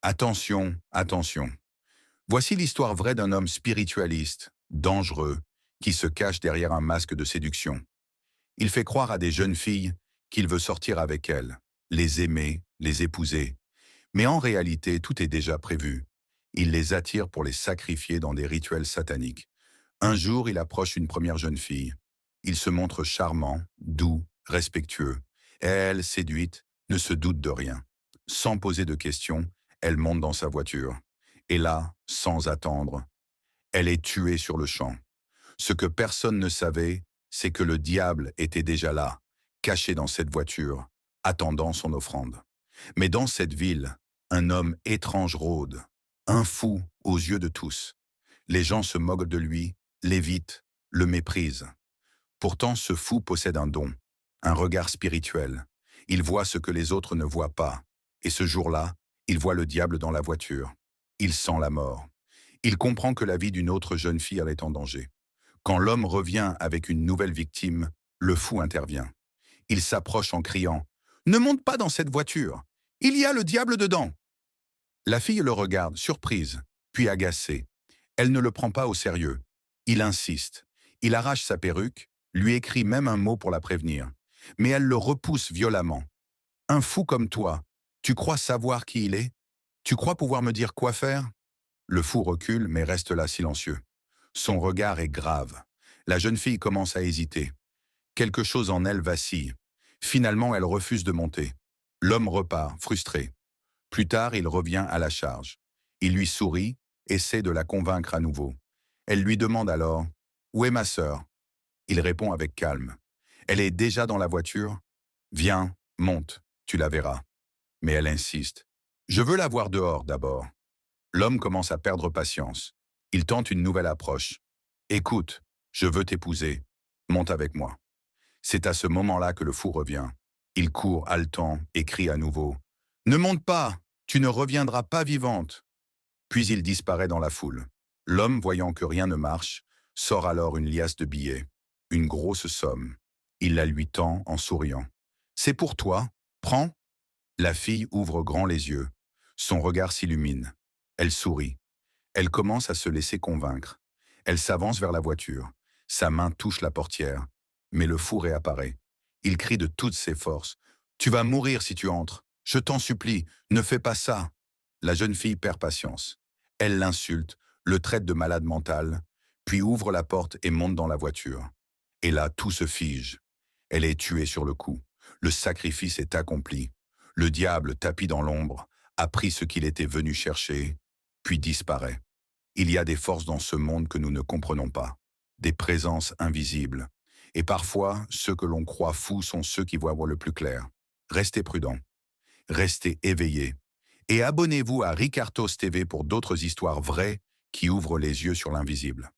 Attention, attention. Voici l'histoire vraie d'un homme spiritualiste, dangereux, qui se cache derrière un masque de séduction. Il fait croire à des jeunes filles qu'il veut sortir avec elles, les aimer, les épouser. Mais en réalité, tout est déjà prévu. Il les attire pour les sacrifier dans des rituels sataniques. Un jour, il approche une première jeune fille. Il se montre charmant, doux, respectueux. Et elle, séduite, ne se doute de rien. Sans poser de questions, elle monte dans sa voiture. Et là, sans attendre, elle est tuée sur le champ. Ce que personne ne savait, c'est que le diable était déjà là, caché dans cette voiture, attendant son offrande. Mais dans cette ville, un homme étrange rôde, un fou aux yeux de tous. Les gens se moquent de lui, l'évitent, le méprisent. Pourtant, ce fou possède un don, un regard spirituel. Il voit ce que les autres ne voient pas. Et ce jour-là, il voit le diable dans la voiture. Il sent la mort. Il comprend que la vie d'une autre jeune fille est en danger. Quand l'homme revient avec une nouvelle victime, le fou intervient. Il s'approche en criant « Ne monte pas dans cette voiture! Il y a le diable dedans !» La fille le regarde, surprise, puis agacée. Elle ne le prend pas au sérieux. Il insiste. Il arrache sa perruque, lui écrit même un mot pour la prévenir. Mais elle le repousse violemment. Un fou comme toi, tu crois savoir qui il est? Tu crois pouvoir me dire quoi faire? Le fou recule mais reste là silencieux. Son regard est grave. La jeune fille commence à hésiter. Quelque chose en elle vacille. Finalement, elle refuse de monter. L'homme repart, frustré. Plus tard, il revient à la charge. Il lui sourit, essaie de la convaincre à nouveau. Elle lui demande alors « Où est ma sœur ?» Il répond avec calme. Elle est déjà dans la voiture. Viens, monte, tu la verras. Mais elle insiste. Je veux la voir dehors d'abord. L'homme commence à perdre patience. Il tente une nouvelle approche. Écoute, je veux t'épouser. Monte avec moi. C'est à ce moment-là que le fou revient. Il court haletant et crie à nouveau. Ne monte pas, tu ne reviendras pas vivante. Puis il disparaît dans la foule. L'homme, voyant que rien ne marche, sort alors une liasse de billets. Une grosse somme. Il la lui tend en souriant. C'est pour toi, prends. La fille ouvre grand les yeux. Son regard s'illumine. Elle sourit. Elle commence à se laisser convaincre. Elle s'avance vers la voiture. Sa main touche la portière. Mais le fou réapparaît. Il crie de toutes ses forces. « Tu vas mourir si tu entres. Je t'en supplie, ne fais pas ça. » La jeune fille perd patience. Elle l'insulte, le traite de malade mental, puis ouvre la porte et monte dans la voiture. Et là, tout se fige. Elle est tuée sur le coup. Le sacrifice est accompli. Le diable, tapi dans l'ombre, a pris ce qu'il était venu chercher, puis disparaît. Il y a des forces dans ce monde que nous ne comprenons pas, des présences invisibles. Et parfois, ceux que l'on croit fous sont ceux qui voient le plus clair. Restez prudents, restez éveillés, et abonnez-vous à Ricardos TV pour d'autres histoires vraies qui ouvrent les yeux sur l'invisible.